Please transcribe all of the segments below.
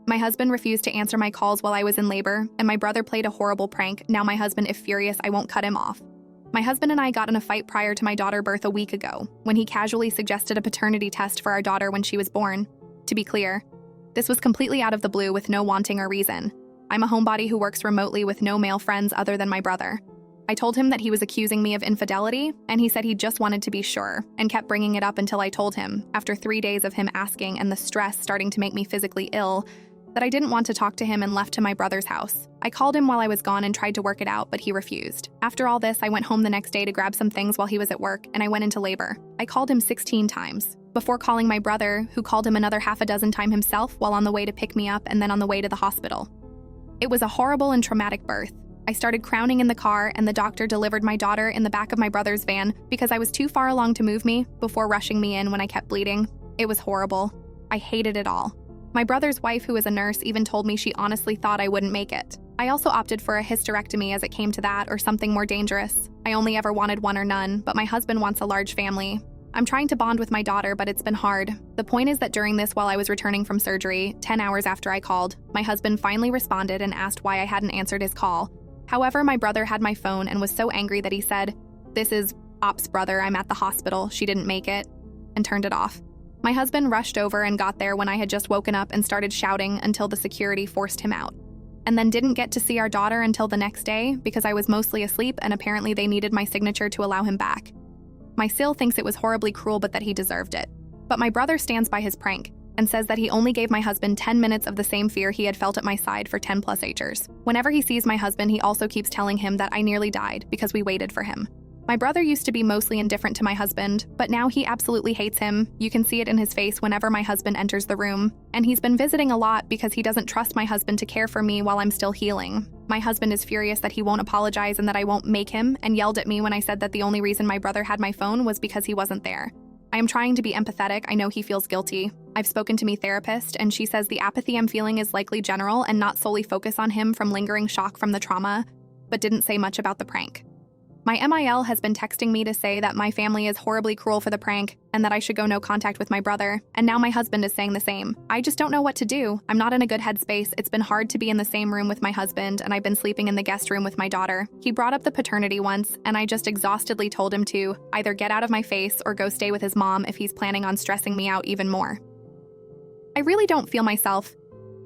My husband refused to answer my calls while I was in labor, and my brother played a horrible prank. Now my husband is furious I won't cut him off. My husband and I got in a fight prior to my daughter birth a week ago, when he casually suggested a paternity test for our daughter when she was born. To be clear, this was completely out of the blue with no wanting or reason. I'm a homebody who works remotely with no male friends other than my brother. I told him that he was accusing me of infidelity, and he said he just wanted to be sure, and kept bringing it up until I told him, after 3 days of him asking and the stress starting to make me physically ill, that I didn't want to talk to him and left to my brother's house. I called him while I was gone and tried to work it out, but he refused. After all this, I went home the next day to grab some things while he was at work, and I went into labor. I called him 16 times, before calling my brother, who called him another half a dozen times himself while on the way to pick me up and then on the way to the hospital. It was a horrible and traumatic birth. I started crowning in the car, and the doctor delivered my daughter in the back of my brother's van because I was too far along to move me before rushing me in when I kept bleeding. It was horrible. I hated it all. My brother's wife, who is a nurse, even told me she honestly thought I wouldn't make it. I also opted for a hysterectomy as it came to that, or something more dangerous. I only ever wanted one or none, but my husband wants a large family. I'm trying to bond with my daughter, but it's been hard. The point is that during this, while I was returning from surgery, 10 hours after I called, my husband finally responded and asked why I hadn't answered his call. However, my brother had my phone and was so angry that he said, "This is Op's brother, I'm at the hospital, she didn't make it," and turned it off. My husband rushed over and got there when I had just woken up and started shouting until the security forced him out. And then didn't get to see our daughter until the next day because I was mostly asleep and apparently they needed my signature to allow him back. My SIL thinks it was horribly cruel but that he deserved it. But my brother stands by his prank and says that he only gave my husband 10 minutes of the same fear he had felt at my side for 10 plus years. Whenever he sees my husband, he also keeps telling him that I nearly died because we waited for him. My brother used to be mostly indifferent to my husband, but now he absolutely hates him. You can see it in his face whenever my husband enters the room. And he's been visiting a lot because he doesn't trust my husband to care for me while I'm still healing. My husband is furious that he won't apologize and that I won't make him, and yelled at me when I said that the only reason my brother had my phone was because he wasn't there. I am trying to be empathetic. I know he feels guilty. I've spoken to my therapist, and she says the apathy I'm feeling is likely general and not solely focus on him from lingering shock from the trauma, but didn't say much about the prank. My MIL has been texting me to say that my family is horribly cruel for the prank and that I should go no contact with my brother, and now my husband is saying the same. I just don't know what to do. I'm not in a good headspace. It's been hard to be in the same room with my husband, and I've been sleeping in the guest room with my daughter. He brought up the paternity once, and I just exhaustedly told him to either get out of my face or go stay with his mom if he's planning on stressing me out even more. I really don't feel myself.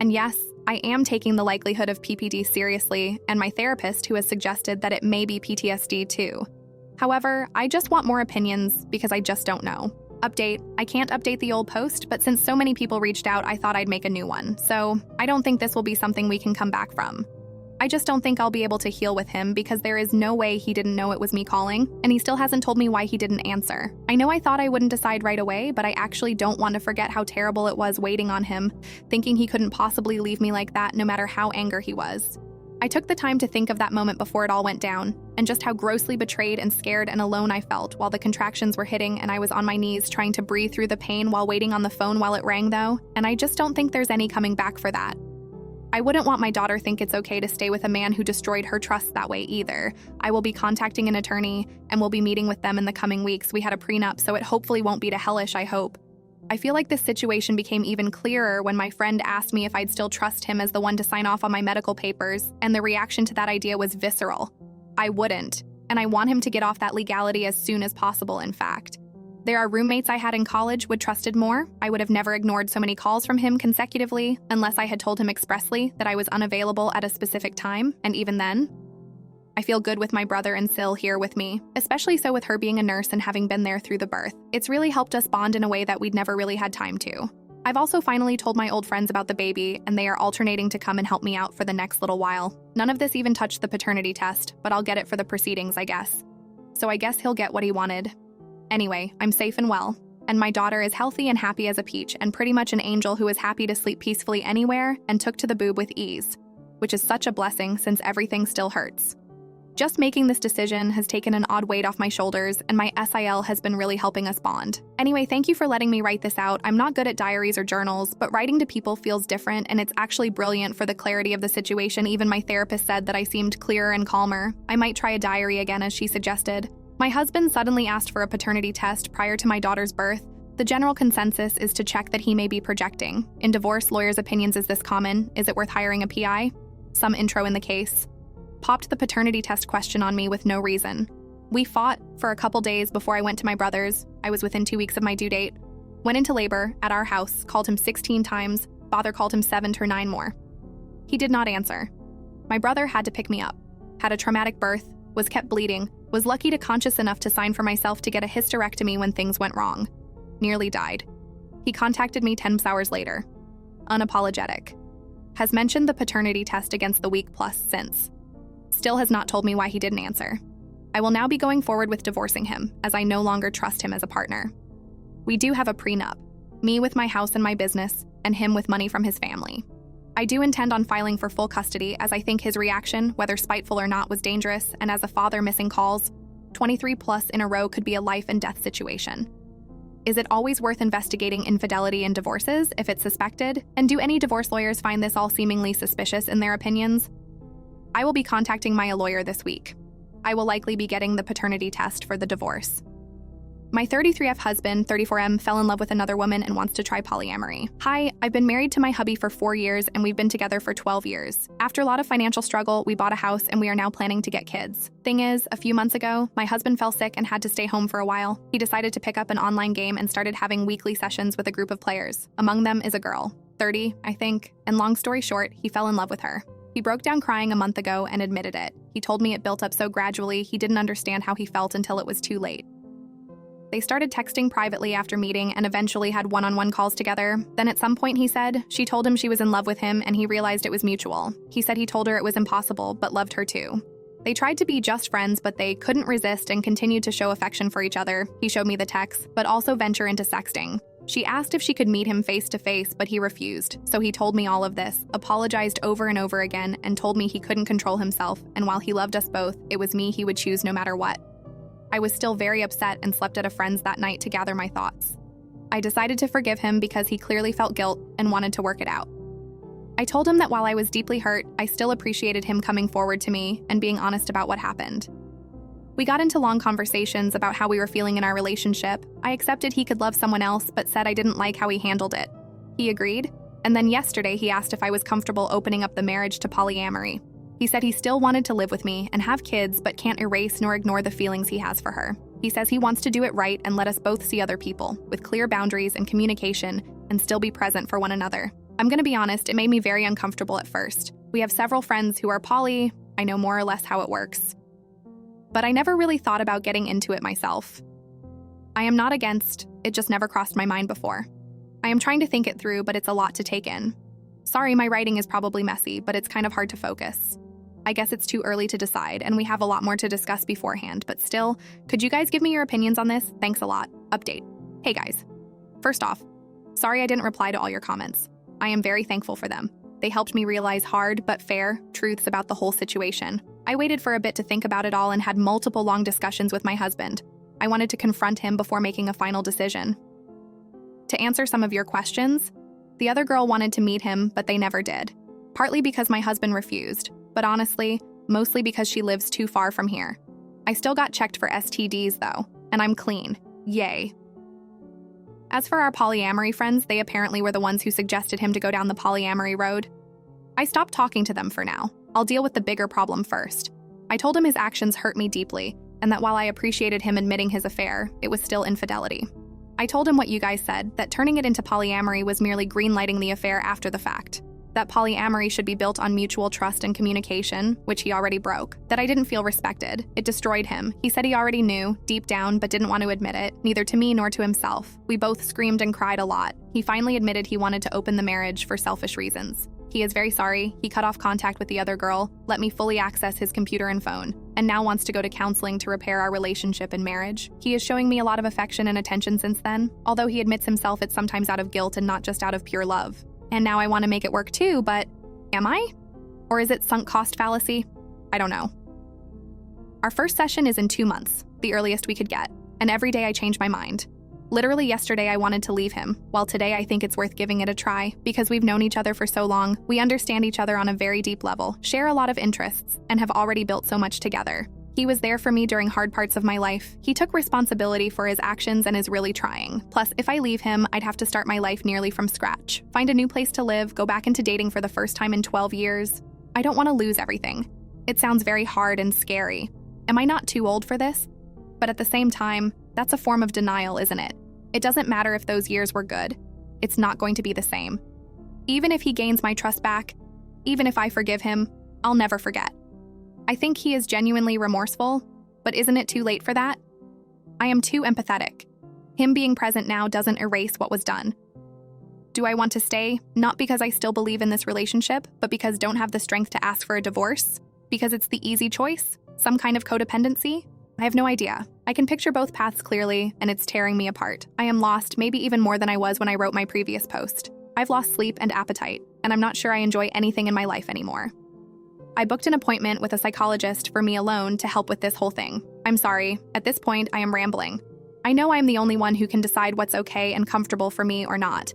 And yes, I am taking the likelihood of PPD seriously, and my therapist who has suggested that it may be PTSD too. However, I just want more opinions because I just don't know. Update: I can't update the old post, but since so many people reached out, I thought I'd make a new one. So I don't think this will be something we can come back from. I just don't think I'll be able to heal with him because there is no way he didn't know it was me calling, and he still hasn't told me why he didn't answer. I know I thought I wouldn't decide right away, but I actually don't want to forget how terrible it was waiting on him, thinking he couldn't possibly leave me like that no matter how angry he was. I took the time to think of that moment before it all went down, and just how grossly betrayed and scared and alone I felt while the contractions were hitting and I was on my knees trying to breathe through the pain while waiting on the phone while it rang though, and I just don't think there's any coming back for that. I wouldn't want my daughter think it's okay to stay with a man who destroyed her trust that way either. I will be contacting an attorney and will be meeting with them in the coming weeks. We had a prenup, so it hopefully won't be to hellish, I hope. I feel like this situation became even clearer when my friend asked me if I'd still trust him as the one to sign off on my medical papers, and the reaction to that idea was visceral. I wouldn't, and I want him to get off that legality as soon as possible, in fact. There are roommates I had in college would trusted more. I would have never ignored so many calls from him consecutively unless I had told him expressly that I was unavailable at a specific time, and even then. I feel good with my brother and Sil here with me, especially so with her being a nurse and having been there through the birth. It's really helped us bond in a way that we'd never really had time to. I've also finally told my old friends about the baby, and they are alternating to come and help me out for the next little while. None of this even touched the paternity test, but I'll get it for the proceedings, I guess. So I guess he'll get what he wanted. Anyway, I'm safe and well, and my daughter is healthy and happy as a peach and pretty much an angel who is happy to sleep peacefully anywhere and took to the boob with ease, which is such a blessing since everything still hurts. Just making this decision has taken an odd weight off my shoulders, and my SIL has been really helping us bond. Anyway, thank you for letting me write this out. I'm not good at diaries or journals, but writing to people feels different, and it's actually brilliant for the clarity of the situation. Even my therapist said that I seemed clearer and calmer. I might try a diary again as she suggested. My husband suddenly asked for a paternity test prior to my daughter's birth. The general consensus is to check that he may be projecting. In divorce, lawyers' opinions: is this common? Is it worth hiring a PI? Some intro in the case. Popped the paternity test question on me with no reason. We fought for a couple days before I went to my brother's. I was within 2 weeks of my due date. Went into labor at our house, called him 16 times. Father called him 7 to 9 more. He did not answer. My brother had to pick me up. Had a traumatic birth, was kept bleeding, was lucky to conscious enough to sign for myself to get a hysterectomy when things went wrong. Nearly died. He contacted me 10 hours later. Unapologetic. Has mentioned the paternity test against the week plus since. Still has not told me why he didn't answer. I will now be going forward with divorcing him, as I no longer trust him as a partner. We do have a prenup, me with my house and my business, and him with money from his family. I do intend on filing for full custody, as I think his reaction, whether spiteful or not, was dangerous, and as a father missing calls, 23 plus in a row could be a life and death situation. Is it always worth investigating infidelity in divorces if it's suspected? And do any divorce lawyers find this all seemingly suspicious in their opinions? I will be contacting my lawyer this week. I will likely be getting the paternity test for the divorce. My 33F husband, 34M, fell in love with another woman and wants to try polyamory. Hi, I've been married to my hubby for 4 years and we've been together for 12 years. After a lot of financial struggle, we bought a house and we are now planning to get kids. Thing is, a few months ago, my husband fell sick and had to stay home for a while. He decided to pick up an online game and started having weekly sessions with a group of players. Among them is a girl, 30, I think, and long story short, he fell in love with her. He broke down crying a month ago and admitted it. He told me it built up so gradually he didn't understand how he felt until it was too late. They started texting privately after meeting and eventually had one-on-one calls together. Then at some point he said, she told him she was in love with him and he realized it was mutual. He said he told her it was impossible, but loved her too. They tried to be just friends, but they couldn't resist and continued to show affection for each other. He showed me the texts, but also venture into sexting. She asked if she could meet him face to face, but he refused. So he told me all of this, apologized over and over again, and told me he couldn't control himself, and while he loved us both, it was me he would choose no matter what. I was still very upset and slept at a friend's that night to gather my thoughts. I decided to forgive him because he clearly felt guilt and wanted to work it out. I told him that while I was deeply hurt, I still appreciated him coming forward to me and being honest about what happened. We got into long conversations about how we were feeling in our relationship. I accepted he could love someone else, but said I didn't like how he handled it. He agreed, and then yesterday he asked if I was comfortable opening up the marriage to polyamory. He said he still wanted to live with me and have kids, but can't erase nor ignore the feelings he has for her. He says he wants to do it right and let us both see other people, with clear boundaries and communication, and still be present for one another. I'm gonna be honest, it made me very uncomfortable at first. We have several friends who are poly, I know more or less how it works. But I never really thought about getting into it myself. I am not against, it just never crossed my mind before. I am trying to think it through, but it's a lot to take in. Sorry, my writing is probably messy, but it's kind of hard to focus. I guess it's too early to decide, and we have a lot more to discuss beforehand, but still, could you guys give me your opinions on this? Thanks a lot. Update. Hey guys. First off, sorry I didn't reply to all your comments. I am very thankful for them. They helped me realize hard but fair truths about the whole situation. I waited for a bit to think about it all and had multiple long discussions with my husband. I wanted to confront him before making a final decision. To answer some of your questions, the other girl wanted to meet him, but they never did. Partly because my husband refused, but honestly, mostly because she lives too far from here. I still got checked for STDs though, and I'm clean. Yay. As for our polyamory friends, they apparently were the ones who suggested him to go down the polyamory road. I stopped talking to them for now. I'll deal with the bigger problem first. I told him his actions hurt me deeply, and that while I appreciated him admitting his affair, it was still infidelity. I told him what you guys said, that turning it into polyamory was merely greenlighting the affair after the fact. That polyamory should be built on mutual trust and communication, which he already broke. That I didn't feel respected. It destroyed him. He said he already knew, deep down, but didn't want to admit it, neither to me nor to himself. We both screamed and cried a lot. He finally admitted he wanted to open the marriage for selfish reasons. He is very sorry. He cut off contact with the other girl, let me fully access his computer and phone, and now wants to go to counseling to repair our relationship and marriage. He is showing me a lot of affection and attention since then, although he admits himself it's sometimes out of guilt and not just out of pure love. And now I want to make it work too, but am I? Or is it sunk cost fallacy? I don't know. Our first session is in 2 months, the earliest we could get, and every day I change my mind. Literally yesterday I wanted to leave him, while today I think it's worth giving it a try, because we've known each other for so long, we understand each other on a very deep level, share a lot of interests, and have already built so much together. He was there for me during hard parts of my life. He took responsibility for his actions and is really trying. Plus, if I leave him, I'd have to start my life nearly from scratch. Find a new place to live, go back into dating for the first time in 12 years. I don't want to lose everything. It sounds very hard and scary. Am I not too old for this? But at the same time, that's a form of denial, isn't it? It doesn't matter if those years were good. It's not going to be the same. Even if he gains my trust back, even if I forgive him, I'll never forget. I think he is genuinely remorseful, but isn't it too late for that? I am too empathetic. Him being present now doesn't erase what was done. Do I want to stay? Not because I still believe in this relationship, but because don't have the strength to ask for a divorce? Because it's the easy choice? Some kind of codependency? I have no idea. I can picture both paths clearly, and it's tearing me apart. I am lost, maybe even more than I was when I wrote my previous post. I've lost sleep and appetite, and I'm not sure I enjoy anything in my life anymore. I booked an appointment with a psychologist for me alone to help with this whole thing. I'm sorry, at this point I am rambling. I know I'm the only one who can decide what's okay and comfortable for me or not.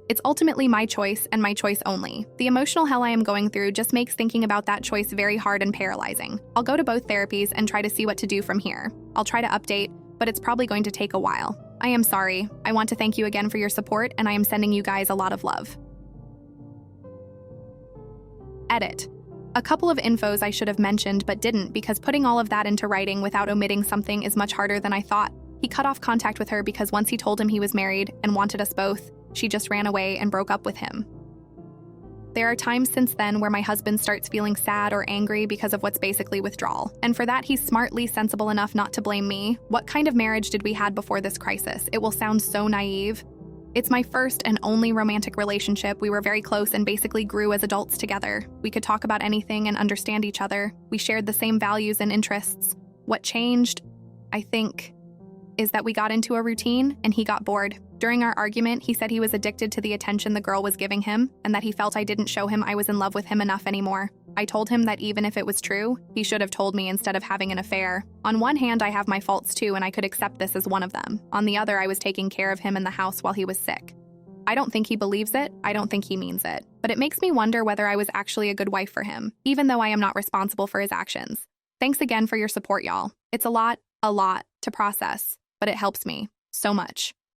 It's ultimately my choice and my choice only. The emotional hell I am going through just makes thinking about that choice very hard and paralyzing. I'll go to both therapies and try to see what to do from here. I'll try to update, but it's probably going to take a while. I am sorry. I want to thank you again for your support, and I am sending you guys a lot of love. Edit. A couple of infos I should have mentioned but didn't because putting all of that into writing without omitting something is much harder than I thought. He cut off contact with her because once he told him he was married and wanted us both, she just ran away and broke up with him. There are times since then where my husband starts feeling sad or angry because of what's basically withdrawal. And for that, he's smartly sensible enough not to blame me. What kind of marriage did we had before this crisis? It will sound so naive. It's my first and only romantic relationship. We were very close and basically grew as adults together. We could talk about anything and understand each other. We shared the same values and interests. What changed, I think, is that we got into a routine and he got bored. During our argument, he said he was addicted to the attention the girl was giving him and that he felt I didn't show him I was in love with him enough anymore. I told him that even if it was true, he should have told me instead of having an affair. On one hand, I have my faults too, and I could accept this as one of them. On the other, I was taking care of him in the house while he was sick. I don't think he believes it. I don't think he means it. But it makes me wonder whether I was actually a good wife for him, even though I am not responsible for his actions. Thanks again for your support, y'all. It's a lot to process, but it helps me so much.